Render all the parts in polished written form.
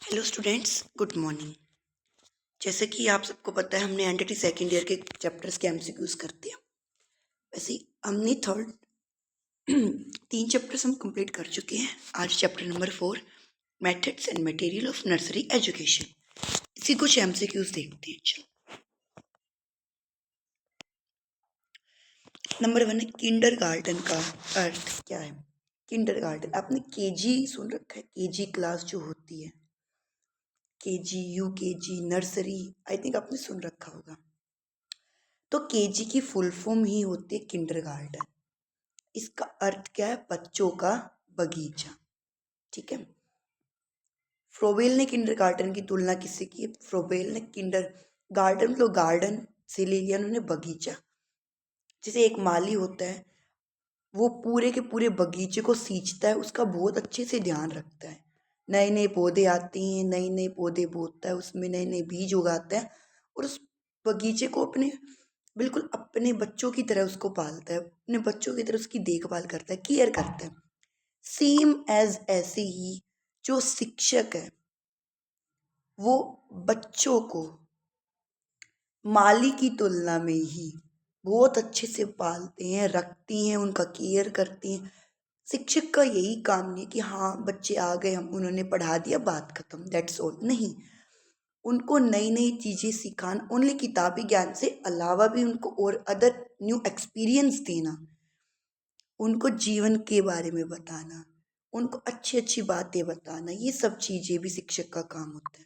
Hello students, good morning. जैसे कि आप सबको पता है, हमने एंटिटी सेकेंड ईयर के चैप्टर्स के एमसीक्यूज करते हैं। वैसे ही हमने थर्ड 3 चैप्टर्स हम कंप्लीट कर चुके हैं। आज chapter number 4, methods and material of nursery education. इसी कुछ एमसीक्यूज देखते हैं। चलो, नंबर 1 है किंडर गार्डन का अर्थ क्या है। किंडर गार्डन, आपने केजी सुन रखा है? केजी क्लास जो होती है, KG, UKG, nursery, I think आपने सुन रखा होगा। तो केजी की फुल फॉर्म ही होती है किंडरगार्टन। इसका अर्थ क्या है? बच्चों का बगीचा। ठीक है। फ्रोबेल ने किंडरगार्टन की तुलना किससे की है? फ्रोबेल ने किंडर गार्डन मतलब गार्डन से ले लिया उन्होंने बगीचा। जैसे एक माली होता है, वो पूरे के पूरे बगीचे को सींचता है, उसका बहुत अच्छे से ध्यान रखता है। नए नए पौधे आते हैं, नए नए पौधे बोता है, उसमें नए नए बीज उगाता है और उस बगीचे को अपने बिल्कुल अपने बच्चों की तरह उसको पालता है, अपने बच्चों की तरह उसकी देखभाल करता है, केयर करता है। सेम एज ऐसे ही जो शिक्षक है वो बच्चों को माली की तुलना में ही बहुत अच्छे से पालते हैं, रखते हैं, उनका केयर करते हैं। शिक्षक का यही काम नहीं कि हाँ बच्चे आ गए, हम उन्होंने पढ़ा दिया, बात खत्म, दैट्स ऑल। नहीं, उनको नई नई चीज़ें सिखाना, ओनली किताबी ज्ञान से अलावा भी उनको और अदर न्यू एक्सपीरियंस देना, उनको जीवन के बारे में बताना, उनको अच्छी अच्छी बातें बताना, ये सब चीज़ें भी शिक्षक का काम होता है।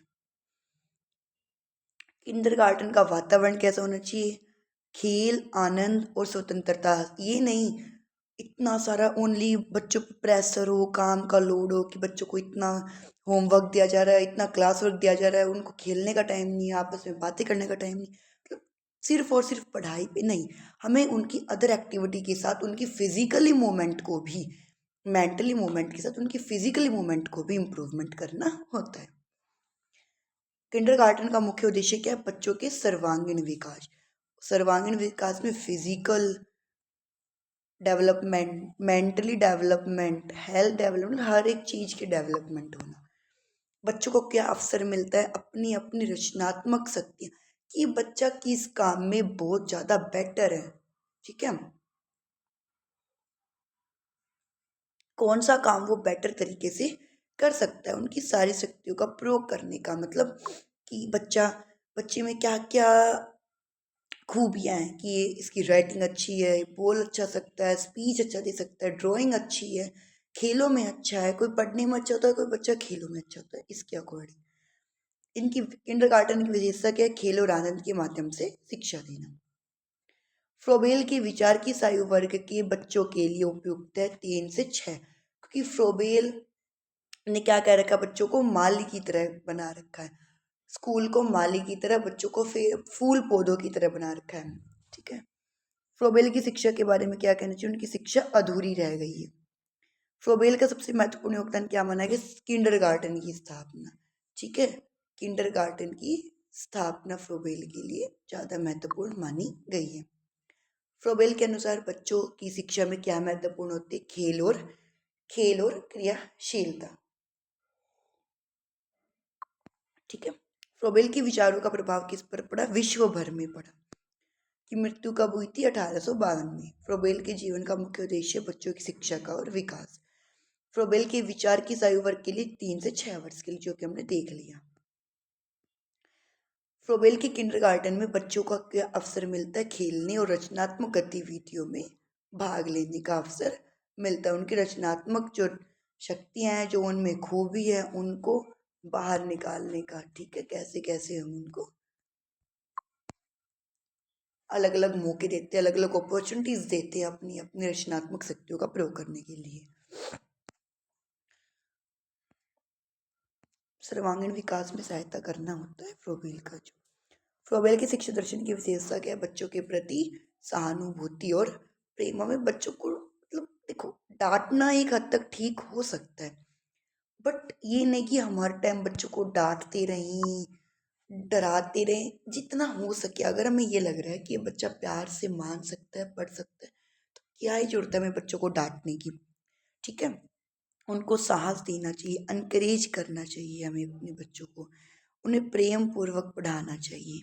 किंडरगार्टन का वातावरण कैसा होना चाहिए? खेल, आनंद और स्वतंत्रता। ये नहीं इतना सारा ओनली बच्चों पर प्रेशर हो, काम का लोड हो कि बच्चों को इतना होमवर्क दिया जा रहा है, इतना क्लास वर्क दिया जा रहा है, उनको खेलने का टाइम नहीं है, आपस में बातें करने का टाइम नहीं। मतलब सिर्फ और सिर्फ पढ़ाई पे नहीं, हमें उनकी अदर एक्टिविटी के साथ उनकी फिजिकली मूवमेंट को भी, मेंटली मूवमेंट के साथ उनकी फिजिकली मूवमेंट को भी इम्प्रूवमेंट करना होता है। किंडरगार्टन का मुख्य उद्देश्य क्या है? बच्चों के सर्वांगीण विकास। सर्वांगीण विकास में physical development, mentally development, health development, हर एक चीज़ की डेवलपमेंट होना। बच्चों को क्या अवसर मिलता है? अपनी अपनी रचनात्मक शक्तियाँ, कि बच्चा किस काम में बहुत ज़्यादा बेटर है। ठीक है, कौन सा काम वो बेटर तरीके से कर सकता है, उनकी सारी शक्तियों का प्रयोग करने का मतलब कि बच्चे में क्या क्या खूबियाँ हैं कि ये इसकी राइटिंग अच्छी है, बोल अच्छा सकता है, स्पीच अच्छा दे सकता है, ड्राइंग अच्छी है, खेलों में अच्छा है, कोई पढ़ने में अच्छा होता है, कोई बच्चा खेलों में अच्छा होता है, इसके अकॉर्डिंग इनकी किंडरगार्टन की विशेषता क्या है? खेल और आनंद के माध्यम से शिक्षा देना। फ्रोबेल के विचार किस आयु वर्ग के बच्चों के लिए उपयुक्त है? 3 से 6। क्योंकि फ्रोबेल ने क्या कह रखा है? बच्चों को माली की तरह बना रखा है, स्कूल को माली की तरह, बच्चों को फूल पौधों की तरह बना रखा है। ठीक है। फ्रोबेल की शिक्षा के बारे में क्या कहना चाहिए? उनकी शिक्षा अधूरी रह गई है। फ्रोबेल का सबसे महत्वपूर्ण योगदान क्या माना गया? किंडरगार्टन की स्थापना। ठीक है, किंडरगार्टन की स्थापना फ्रोबेल के लिए ज़्यादा महत्वपूर्ण मानी गई है। फ्रोबेल के अनुसार बच्चों की शिक्षा में क्या महत्वपूर्ण होती है? खेल और क्रियाशीलता। ठीक है। फ्रोबेल के विचारों का प्रभाव किस पर पड़ा? विश्व भर में पड़ा। की मृत्यु कब हुई थी? 1852 में। फ्रोबेल के जीवन का मुख्य उद्देश्य बच्चों की शिक्षा का और विकास। फ्रोबेल के विचार किस आयु वर्ग के लिए? 3 से 6 वर्ष के लिए, जो कि हमने देख लिया। फ्रोबेल के किंडरगार्टन में बच्चों का क्या अवसर मिलता है? खेलने और रचनात्मक गतिविधियों में भाग लेने का अवसर मिलता है। उनकी रचनात्मक जो शक्तियाँ हैं, जो उनमें खूबी है, उनको बाहर निकालने का। ठीक है, कैसे कैसे हम उनको अलग अलग मौके देते हैं, अलग अलग अपॉर्चुनिटीज देते हैं अपनी अपनी रचनात्मक शक्तियों का प्रयोग करने के लिए। सर्वांगीण विकास में सहायता करना होता है फ्रोबेल का। जो फ्रोबेल के शिक्षा दर्शन की विशेषता क्या है? बच्चों के प्रति सहानुभूति और प्रेम। में बच्चों को मतलब देखो, डांटना एक हद तक ठीक हो सकता है, बट ये नहीं कि हम हर टाइम बच्चों को डांटते रहें, डराते रहें। जितना हो सके, अगर हमें ये लग रहा है कि ये बच्चा प्यार से मान सकता है, पढ़ सकता है, तो क्या ही जरूरत है हमें बच्चों को डांटने की। ठीक है, उनको साहस देना चाहिए, एनकरेज करना चाहिए हमें अपने बच्चों को, उन्हें प्रेम पूर्वक पढ़ाना चाहिए।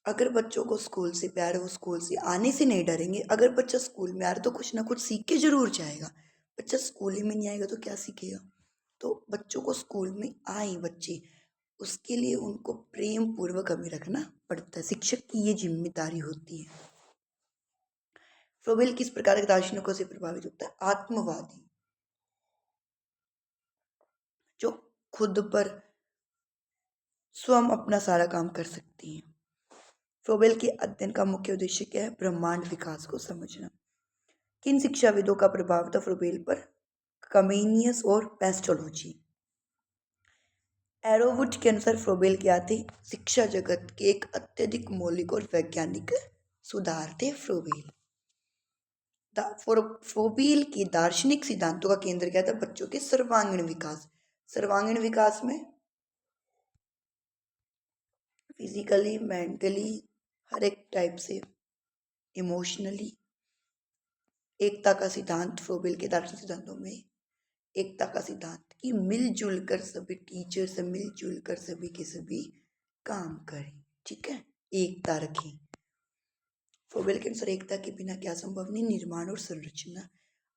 अगर बच्चों को स्कूल से प्यार है, वो स्कूल से आने से नहीं डरेंगे। अगर बच्चा स्कूल में आ रहा है तो कुछ ना कुछ सीख के जरूर जाएगा। बच्चा स्कूल ही में नहीं आएगा तो क्या सीखेगा। तो बच्चों को स्कूल में आए बच्चे, उसके लिए उनको प्रेम पूर्वक हमें रखना पड़ता है। शिक्षक की ये जिम्मेदारी होती है। फ्रोबेल किस प्रकार के दार्शनिकों से प्रभावित होता है? आत्मवादी, जो खुद पर स्वयं अपना सारा काम कर सकती हैं। फ्रोबेल के अध्ययन का मुख्य उद्देश्य क्या है? ब्रह्मांड विकास को समझना। किन शिक्षाविदों का प्रभाव था फ्रोबेल पर? कमेनियस और पेस्टोलॉजी। एरोवुड के अनुसार फ्रोबेल क्या थे? शिक्षा जगत के एक अत्यधिक मौलिक और वैज्ञानिक सुधार थे फ्रोबेल। फ्रोबेल के दार्शनिक सिद्धांतों का केंद्र क्या था? बच्चों के सर्वांगीण विकास। सर्वांगीण विकास में फिजिकली, मेंटली, हर एक टाइप से, इमोशनली। एकता का सिद्धांत फ्रोबेल के दार्शनिक सिद्धांतों में एकता का सिद्धांत कि मिलजुल कर सभी टीचर से मिलजुल कर सभी के सभी काम करें। ठीक है, एकता रखें। फ्रोबेल के अनुसार एकता के बिना क्या संभव नहीं? निर्माण और संरचना।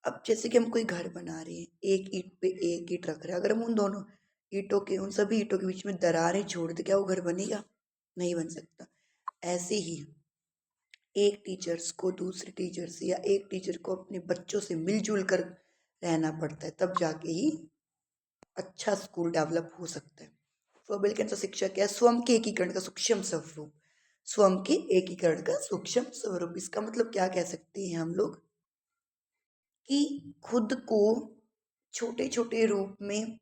अब जैसे कि हम कोई घर बना रहे हैं, एक ईंट पे एक ईंट रख रहे हैं, अगर हम उन दोनों ईंटों के, उन सभी ईंटों के बीच में दरारें छोड़ दे, क्या वो घर बनेगा? नहीं बन सकता। ऐसे ही एक टीचर्स को दूसरे टीचर से या एक टीचर को अपने बच्चों से मिलजुल कर रहना पड़ता है, तब जाके ही अच्छा स्कूल डेवलप हो सकता है। फ्रोबेल के अनुसार शिक्षा क्या है? स्वयं के एकीकरण का सूक्ष्म स्वरूप। स्वयं के एकीकरण का सूक्ष्म स्वरूप, इसका मतलब क्या कह सकते हैं हम लोग कि खुद को छोटे छोटे रूप में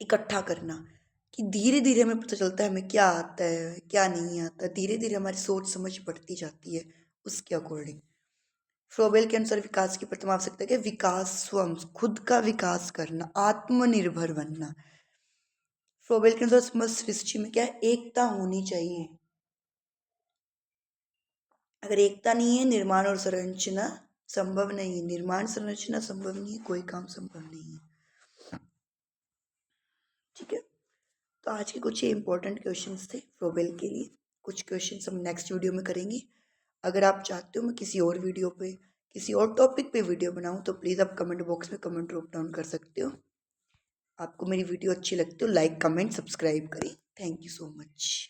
इकट्ठा करना, कि धीरे धीरे हमें पता चलता है हमें क्या आता है क्या नहीं आता, धीरे धीरे हमारी सोच समझ बढ़ती जाती है उसके अकॉर्डिंग। फ्रोबेल के अनुसार विकास की प्रथम आवश्यकता क्या? विकास, स्वयं खुद का विकास करना, आत्मनिर्भर बनना। फ्रोबेल के अनुसार समस्त सृष्टि में क्या है? एकता होनी चाहिए। अगर एकता नहीं है, निर्माण और संरचना संभव नहीं है। निर्माण संरचना संभव नहीं है, कोई काम संभव नहीं है। ठीक है, तो आज के कुछ ये इंपॉर्टेंट क्वेश्चंस थे फ्रोबेल के लिए। कुछ क्वेश्चंस हम नेक्स्ट वीडियो में करेंगे। अगर आप चाहते हो मैं किसी और वीडियो पे, किसी और टॉपिक पे वीडियो बनाऊं, तो प्लीज़ आप कमेंट बॉक्स में कमेंट ड्रॉप डाउन कर सकते हो। आपको मेरी वीडियो अच्छी लगती हो, लाइक कमेंट सब्सक्राइब करें। Thank you so much.